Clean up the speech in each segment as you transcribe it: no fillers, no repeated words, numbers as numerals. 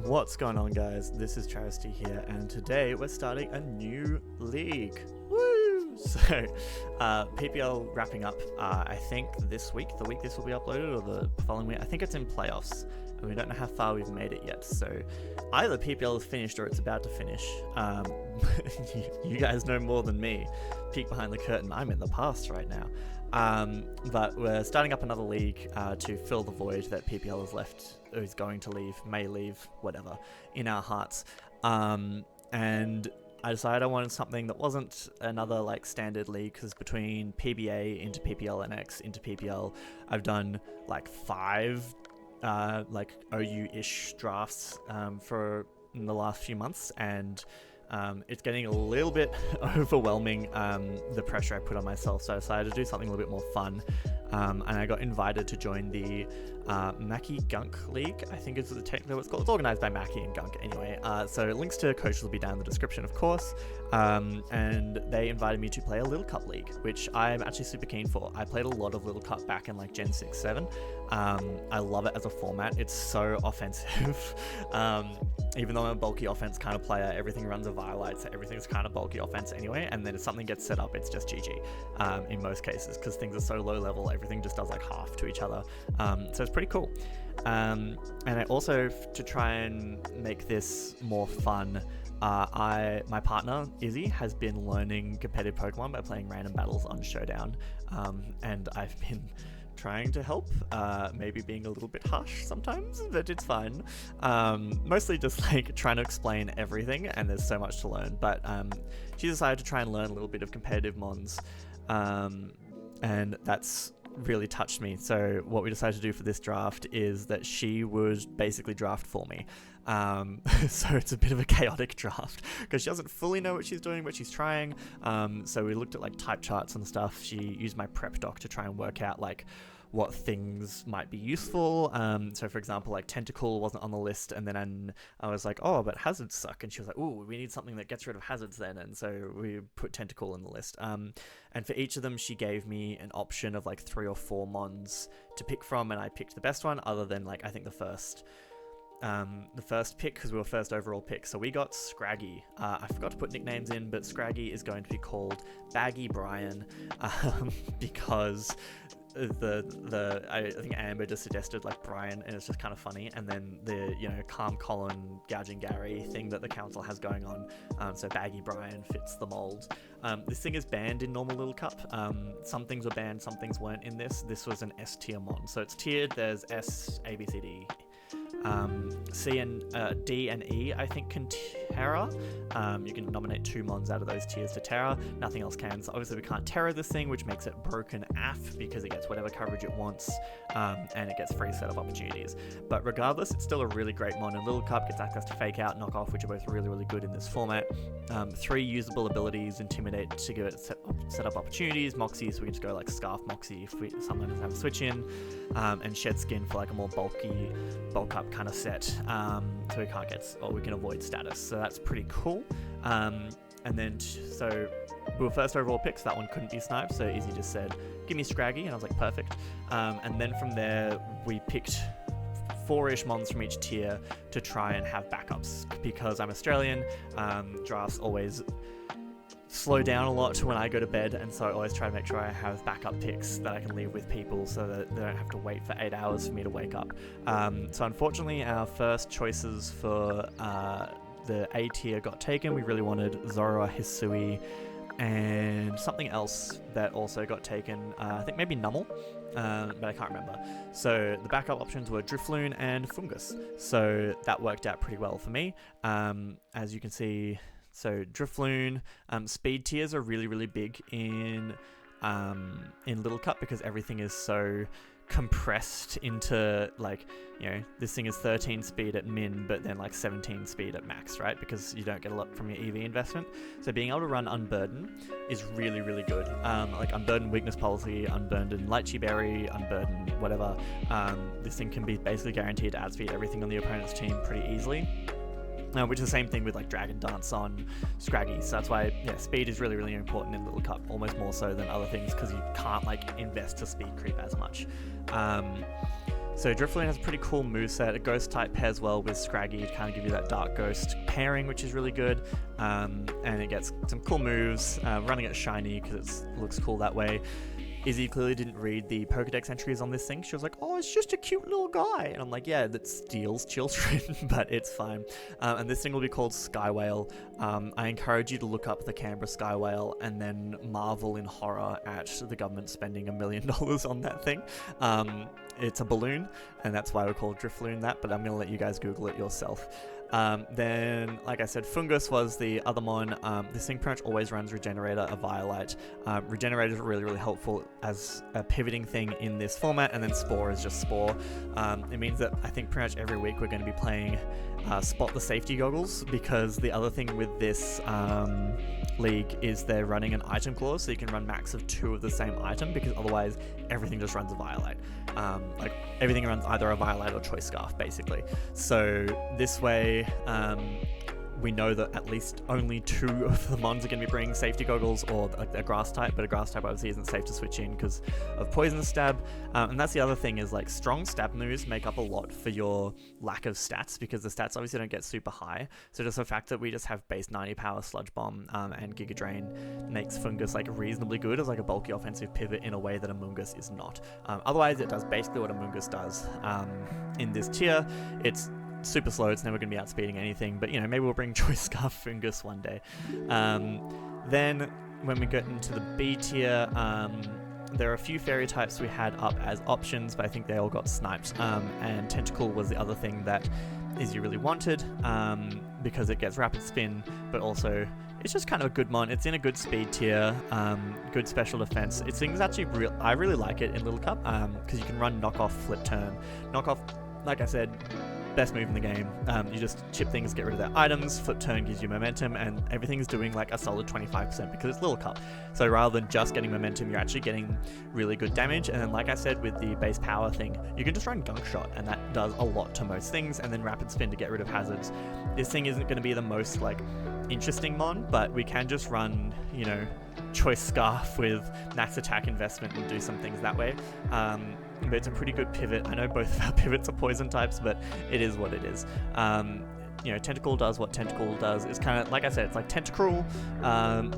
What's going on, guys? This is Travesty here, and today we're starting a new league. Woo! So, PPL wrapping up, I think this week, the week this will be uploaded, or the following week. I think it's in playoffs, and we don't know how far we've made it yet. So, either PPL is finished or it's about to finish. You guys know more than me. Peek behind the curtain. I'm in the past right now. But we're starting up another league to fill the void that PPL has left, or is going to leave, may leave, whatever, in our hearts. And I decided I wanted something that wasn't another like standard league, because between PBA into PPL NX into PPL, I've done like 5 like OU-ish drafts for in the last few months, and it's getting a little bit overwhelming, the pressure I put on myself, so I decided to do something a little bit more fun, and I got invited to join the Maki Gunk League, I think is technically what it's called. It's organised by Maki and Gunk anyway, so links to coaches will be down in the description, of course, and they invited me to play a Little Cup League, which I'm actually super keen for. I played a lot of Little Cup back in like Gen 6, 7. I love it as a format. It's so offensive. Even though I'm a bulky offense kind of player, everything runs a Violite, so everything's kind of bulky offense anyway, and then if something gets set up, it's just GG in most cases, because things are so low level, everything just does like half to each other, so it's pretty cool. And I also, to try and make this more fun, my partner Izzy has been learning competitive Pokemon by playing random battles on Showdown, and I've been trying to help, maybe being a little bit harsh sometimes, but it's fine. Mostly just like trying to explain everything, and there's so much to learn, but she decided to try and learn a little bit of competitive mons, and that's really touched me. So what we decided to do for this draft is that she would basically draft for me. So it's a bit of a chaotic draft because she doesn't fully know what she's doing, but she's trying. So we looked at like type charts and stuff. She used my prep doc to try and work out like what things might be useful. So for example, like Tentacle wasn't on the list, and then I was like, oh, but hazards suck, and she was like, oh, we need something that gets rid of hazards then, and so we put Tentacle in the list. And for each of them, she gave me an option of like 3 or 4 mons to pick from, and I picked the best one, other than like I think the first pick, because we were first overall pick. So we got Scraggy. I forgot to put nicknames in, but Scraggy is going to be called Baggy Brian, because I think Amber just suggested like Brian, and it's just kind of funny, and then the Calm Colin Gouging Gary thing that the council has going on, so Baggy Brian fits the mold. This thing is banned in normal Little Cup. Some things were banned, some things weren't in this. This was an S tier mon, so it's tiered. There's S, A, B, C, D, C and D and E, I think, can Terra. You can nominate 2 mons out of those tiers to Terra. Nothing else can. So obviously we can't Terra this thing, which makes it broken AF, because it gets whatever coverage it wants, and it gets free setup opportunities. But regardless, it's still a really great mon. In Little Cup, gets access to Fake Out, Knock Off, which are both really, really good in this format. 3 usable abilities: Intimidate to give it set up opportunities, Moxie, so we can just go like Scarf Moxie if someone doesn't have a switch in, and Shed Skin for like a more bulk up kind of set, so we can't get, or we can avoid status, so that's pretty cool. And then so we were first overall picks, that one couldn't be sniped, so Izzy just said give me Scraggy, and I was like perfect. And then from there we picked 4-ish mons from each tier to try and have backups, because I'm Australian. Drafts always slow down a lot when I go to bed, and so I always try to make sure I have backup picks that I can leave with people, so that they don't have to wait for 8 hours for me to wake up. So unfortunately our first choices for the A tier got taken. We really wanted Zora, Hisui, and something else that also got taken, I think maybe Nummel, but I can't remember. So the backup options were Drifloon and Fungus, so that worked out pretty well for me. As you can see, so Drifloon, speed tiers are really, really big in Little Cup, because everything is so compressed into, like, this thing is 13 speed at min, but then like 17 speed at max, right? Because you don't get a lot from your EV investment. So being able to run Unburden is really, really good. Like Unburden Weakness Policy, Unburden Lychee Berry, Unburden whatever. This thing can be basically guaranteed to outspeed everything on the opponent's team pretty easily. Which is the same thing with like Dragon Dance on Scraggy. So that's why, speed is really, really important in Little Cup, almost more so than other things, because you can't like invest to speed creep as much. So Drifloon has a pretty cool moveset. A Ghost type pairs well with Scraggy to kind of give you that Dark Ghost pairing, which is really good. And it gets some cool moves, running it shiny because it looks cool that way. Izzy clearly didn't read the Pokedex entries on this thing. She was like, oh, it's just a cute little guy. And I'm like, yeah, that steals children, but it's fine. And this thing will be called Sky Whale. I encourage you to look up the Canberra Sky Whale and then marvel in horror at the government spending $1 million on that thing. It's a balloon, and that's why we call Drifloon that, but I'm going to let you guys Google it yourself. Then, like I said, Fungus was the other mon. This thing pretty much always runs Regenerator, a Violite. Regenerator is really, really helpful as a pivoting thing in this format, and then Spore is just Spore. It means that I think pretty much every week we're going to be playing Spot the Safety Goggles, because the other thing with this league is they're running an item clause, so you can run max of 2 of the same item, because otherwise everything just runs a Violite. Like everything runs either a Violite or Choice Scarf, basically. So this way, we know that at least only 2 of the mons are going to be bringing safety goggles, or like a grass type, but a grass type obviously isn't safe to switch in because of poison stab. And that's the other thing, is like strong stab moves make up a lot for your lack of stats, because the stats obviously don't get super high. So just the fact that we just have base 90 power Sludge Bomb and Giga Drain makes Fungus like reasonably good as like a bulky offensive pivot in a way that Amoonguss is not. Otherwise it does basically what Amoonguss does. In this tier, it's super slow, it's never going to be outspeeding anything, but you know, maybe we'll bring Choice Scarf Fungus one day. Then when we get into the B tier, there are a few fairy types we had up as options, but I think they all got sniped, and Tentacle was the other thing that Izzy really wanted, because it gets rapid spin, but also it's just kind of a good mon. It's in a good speed tier, good special defense. It's things actually I really like it in Little Cup, because you can run Knockoff, Flip Turn. Knockoff, like I said, best move in the game. You just chip things, get rid of their items. Flip Turn gives you momentum, and everything's doing like a solid 25% because it's Little Cup. So rather than just getting momentum, you're actually getting really good damage. And then, like I said, with the base power thing, you can just run Gunk Shot, and that does a lot to most things, and then Rapid Spin to get rid of hazards. This thing isn't going to be the most like interesting mon, but we can just run, you know, Choice Scarf with max attack investment and do some things that way. But it's a pretty good pivot. I know both of our pivots are poison types, but it is what it is. You know, Tentacle does what Tentacle does. It's kind of, like I said, it's like Tentacruel,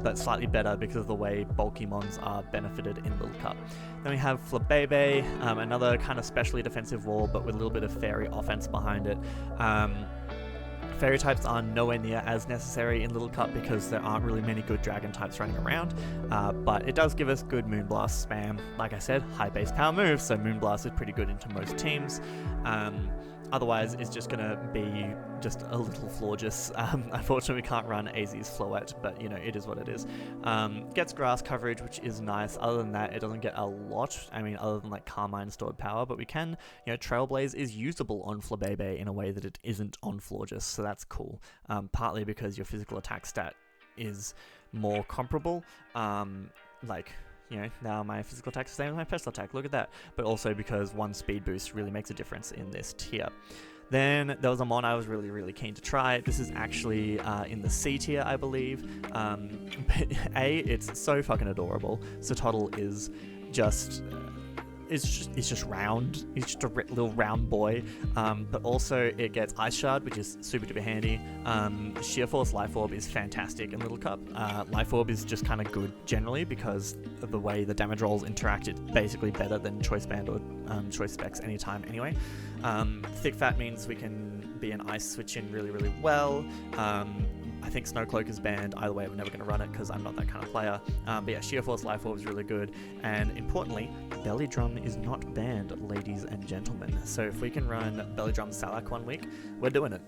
but slightly better because of the way bulky mons are benefited in Little Cup. Then we have Flabebe, another kind of specially defensive wall, but with a little bit of fairy offense behind it. Fairy types are nowhere near as necessary in Little Cup because there aren't really many good dragon types running around, but it does give us good Moonblast spam. Like I said, high base power moves, so Moonblast is pretty good into most teams. Otherwise, it's just going to be just a little flawless. Unfortunately, we can't run AZ's Floette, but you know, it is what it is. Gets grass coverage, which is nice. Other than that, it doesn't get a lot. I mean, other than like Carmine stored power, but we can, you know, Trailblaze is usable on Flabebe in a way that it isn't on Florges, so that's cool. Partly because your physical attack stat is more comparable. Like, you know, now my physical attack is the same as my personal attack, look at that. But also because one speed boost really makes a difference in this tier. Then there was a mon I was really, really keen to try. This is actually in the C tier, I believe. But it's so fucking adorable. Sototl is just... It's just round. He's just a little round boy. But also it gets Ice Shard, which is super duper handy. Sheer Force Life Orb is fantastic in Little Cup. Life Orb is just kind of good generally because of the way the damage rolls interact. It's basically better than Choice Band or Choice Specs anytime anyway. Thick Fat means we can be an ice switch in really, really well. I think Snow Cloak is banned. Either way, we're never going to run it because I'm not that kind of player. But yeah, Sheer Force Life Orb is really good. And importantly, Belly Drum is not banned, ladies and gentlemen. So if we can run Belly Drum Salak one week, we're doing it.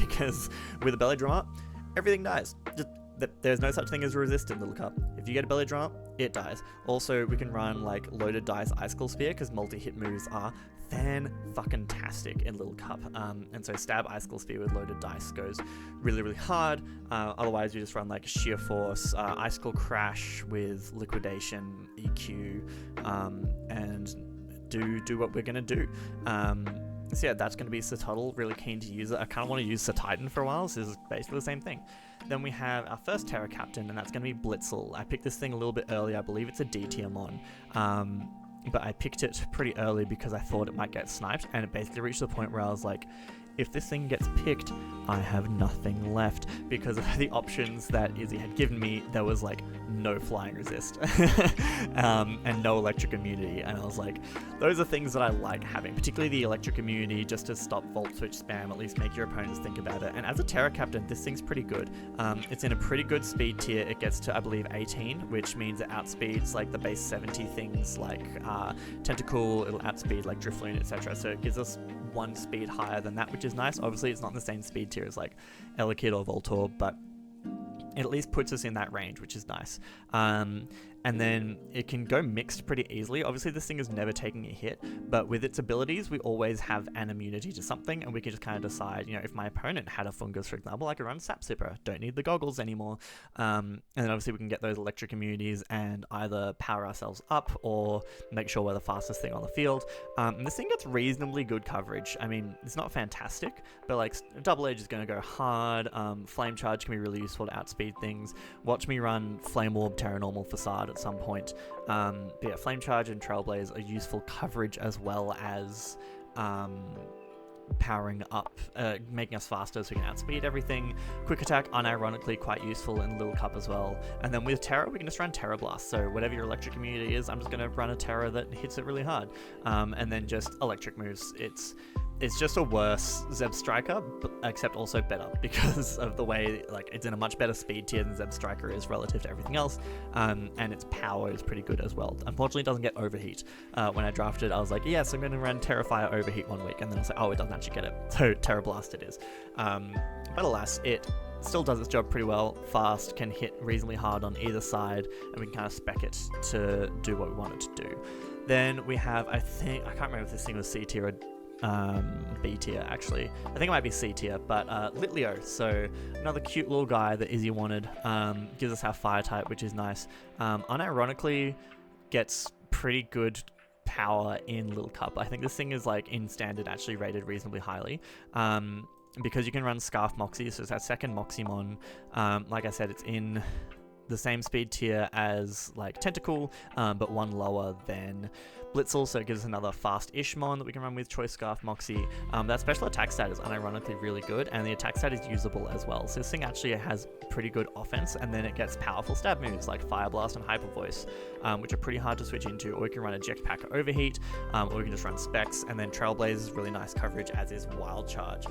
Because with a Belly Drum up, everything dies. There's no such thing as resist in Little Cup. If you get a Belly Drum up, it dies. Also, we can run like Loaded Dice Icicle Spear because multi-hit moves are fan-fucking-tastic in Little Cup. And so Stab Icicle Spear with Loaded Dice goes really, really hard. Otherwise, you just run like Sheer Force, Icicle Crash with Liquidation, EQ, and do what we're going to do. So yeah, that's going to be Sototl. Really keen to use it. I kind of want to use Titan for a while, so this is basically the same thing. Then we have our first Terra Captain, and that's going to be Blitzel. I picked this thing a little bit early. I believe it's a D tier mon. but I picked it pretty early because I thought it might get sniped, and it basically reached the point where I was like, if this thing gets picked, I have nothing left, because of the options that Izzy had given me. There was like no flying resist and no electric immunity, and I was like, those are things that I like having, particularly the electric immunity, just to stop volt switch spam, at least make your opponents think about it. And as a Terra captain, this thing's pretty good. It's in a pretty good speed tier. It gets to, I believe, 18, which means it outspeeds like the base 70 things like Tentacool, it'll outspeed like Drifloon, etc. So it gives us one speed higher than that, which is nice. Obviously it's not in the same speed tier as like Elekid or Voltorb, but it at least puts us in that range, which is nice. And then it can go mixed pretty easily. Obviously this thing is never taking a hit, but with its abilities we always have an immunity to something, and we can just kind of decide, you know, if my opponent had a fungus, for example, I could run Sap Sipper, don't need the goggles anymore. And then obviously we can get those electric immunities and either power ourselves up or make sure we're the fastest thing on the field. And this thing gets reasonably good coverage. I mean, it's not fantastic, but like Double Edge is going to go hard. Flame Charge can be really useful to outspeed things. Watch me run Flame Orb, Terra Normal, Facade at some point. But yeah, Flame Charge and Trailblaze are useful coverage, as well as powering up, making us faster so we can outspeed everything. Quick Attack, unironically quite useful in Little Cup as well. And then with Terra, we can just run Terra Blast. So whatever your electric immunity is, I'm just going to run a Terra that hits it really hard. And then just electric moves. It's just a worse Zeb Striker, except also better, because of the way, like, it's in a much better speed tier than Zeb Striker is relative to everything else, and its power is pretty good as well. Unfortunately, it doesn't get Overheat. When I drafted, I was like, yes, I'm going to run Terrafire Overheat 1 week, and then I was like, oh, it doesn't actually get it, so Terra Blast it is. But alas, it still does its job pretty well, fast, can hit reasonably hard on either side, and we can kind of spec it to do what we want it to do. Then we have, I can't remember if this thing was C tier or B tier, actually. I think it might be C tier, but Litleo, so another cute little guy that Izzy wanted. Gives us our fire type, which is nice. Unironically gets pretty good power in Little Cup. I think this thing is, like, in standard actually rated reasonably highly. Because you can run Scarf Moxie, so it's our second Moximon. Like I said, it's in the same speed tier as like Tentacool, but one lower than Blitzel, so it gives us another fast-ish mon that we can run with Choice Scarf Moxie. That special attack stat is unironically really good, and the attack stat is usable as well. So this thing actually has pretty good offense, and then it gets powerful stab moves like Fire Blast and Hyper Voice, which are pretty hard to switch into, or we can run a Jetpack Overheat, or we can just run Specs, and then Trailblaze is really nice coverage, as is Wild Charge.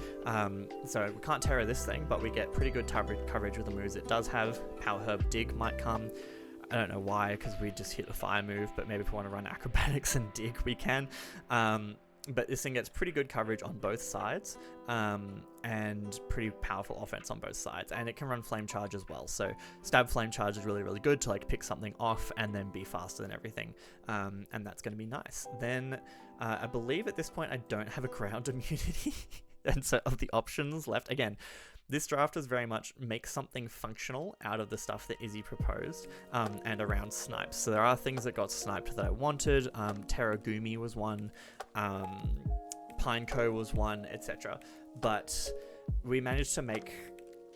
So we can't Terra this thing, but we get pretty good coverage with the moves it does have. Power Herb Dig might come. I don't know why, because we just hit a fire move, but maybe if we want to run Acrobatics and Dig, we can. But this thing gets pretty good coverage on both sides, and pretty powerful offense on both sides, and it can run Flame Charge as well. So Stab Flame Charge is really, really good to like pick something off and then be faster than everything, and that's going to be nice. Then I believe at this point I don't have a ground immunity, and so of the options left, again, this draft is very much make something functional out of the stuff that Izzy proposed, and around snipes. So there are things that got sniped that I wanted. Terragumi was one, Pineco was one, etc. But we managed to make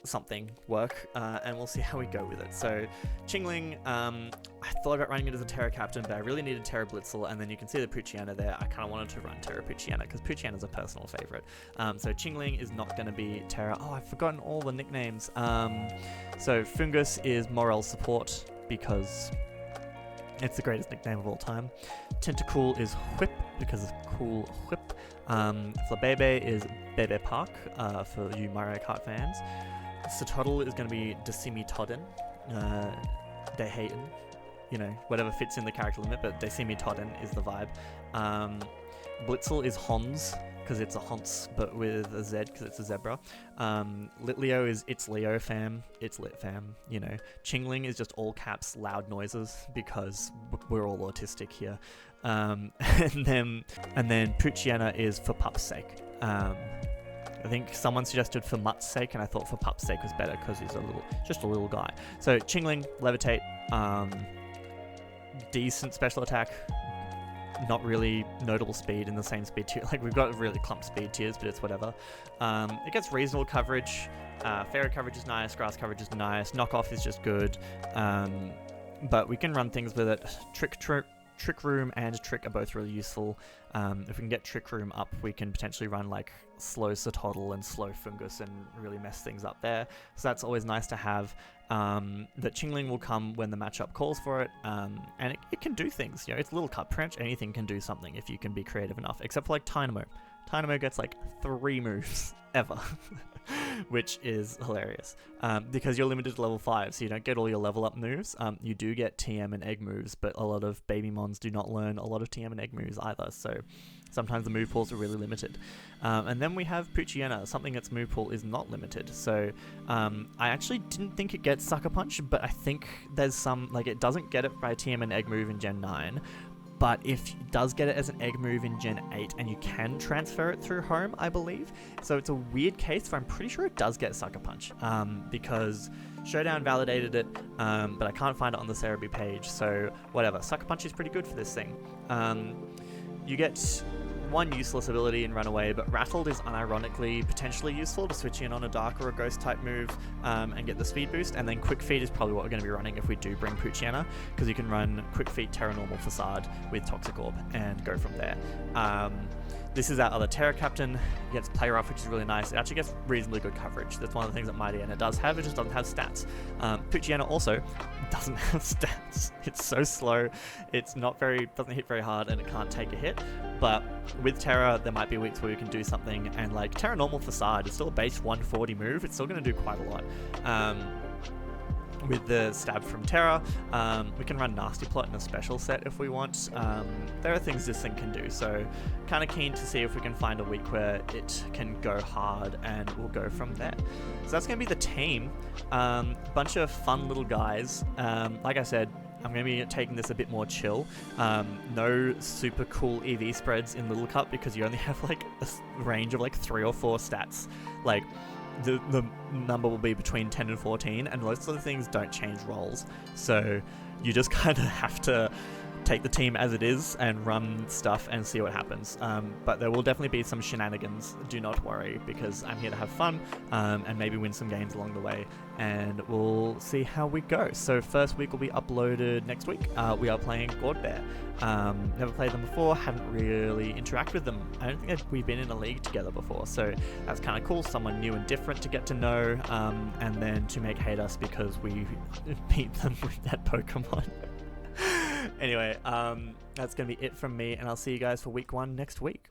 something work, and we'll see how we go with it. So Chingling, I thought about running it as a Terra Captain, but I really needed Terra Blitzel, and then you can see the Poochyena there. I kind of wanted to run Terra Poochyena because Poochyena is a personal favorite. So Chingling is not going to be Terra. Oh, I've forgotten all the nicknames. So Fungus is Morel Support because it's the greatest nickname of all time. Tentacool is Whip because it's cool whip. Flabebe is Bebe Park for you Mario Kart fans. Sotodle is going to be Decimi Todden. Dehaten, you know, whatever fits in the character limit, but Decimi Todden is the vibe. Blitzel is Hans, because it's a Hans, but with a Z, because it's a zebra. Litleo is It's Leo Fam, It's Lit Fam, you know. Chingling is just all caps loud noises, because we're all autistic here. And then Poochyena is for pup's sake. I think someone suggested for Mutt's sake, and I thought for pup's sake was better because he's just a little guy. So Chingling, Levitate, decent special attack, not really notable speed in the same speed tier. Like, we've got really clumped speed tiers, but it's whatever. It gets reasonable coverage. Fairy coverage is nice, grass coverage is nice, knockoff is just good. But we can run things with it. Trick Room and Trick are both really useful. If we can get Trick Room up, we can potentially run like Slow Sotodle and Slow Fungus and really mess things up there. So that's always nice to have. That Chingling will come when the matchup calls for it, and it can do things. You know, it's a little cut Prench. Anything can do something if you can be creative enough, except for like Tynamo. Tynamo gets like 3 moves ever, which is hilarious, because you're limited to level 5, so you don't get all your level up moves. You do get TM and egg moves, but a lot of baby mons do not learn a lot of TM and egg moves either, so sometimes the move pools are really limited. And then we have Poochyena, something its move pool is not limited. So I actually didn't think it gets Sucker Punch, but I think there's some, like, it doesn't get it by TM and egg move in Gen 9, but if it does get it as an egg move in Gen 8, and you can transfer it through home, I believe. So it's a weird case, but I'm pretty sure it does get Sucker Punch, because Showdown validated it, but I can't find it on the Cerebi page, so whatever. Sucker Punch is pretty good for this thing. You get 1 useless ability in Runaway, but Rattled is unironically potentially useful to switch in on a Dark or a Ghost type move, and get the speed boost. And then Quick Feet is probably what we're going to be running if we do bring Poochyena, because you can run Quick Feet, Terra Normal Facade with Toxic Orb and go from there. This is our other Terra Captain. It gets Play Rough, which is really nice. It actually gets reasonably good coverage. That's one of the things that Mighty Anna does have. It just doesn't have stats. Poochyena also doesn't have stats. It's so slow. It's not very, doesn't hit very hard, and it can't take a hit. But with Terra, there might be weeks where we can do something, and like Terra Normal Facade is still a base 140 move. It's still going to do quite a lot. With the stab from Terra, we can run Nasty Plot in a special set if we want. There are things this thing can do, so kind of keen to see if we can find a week where it can go hard, and we'll go from there. So that's going to be the team. Bunch of fun little guys. Like I said, I'm going to be taking this a bit more chill. No super cool EV spreads in Little Cup, because you only have like a range of like 3 or 4 stats. Like, the number will be between 10 and 14, and most of the things don't change roles, so you just kind of have to take the team as it is and run stuff and see what happens. But there will definitely be some shenanigans, do not worry, because I'm here to have fun, and maybe win some games along the way, and we'll see how we go. So first week will be uploaded next week. We are playing GawdBear. Never played them before, haven't really interacted with them. I don't think we've been in a league together before, so that's kind of cool. Someone new and different to get to know, and then to make hate us because we beat them with that Pokemon. Anyway, that's going to be it from me, and I'll see you guys for week 1 next week.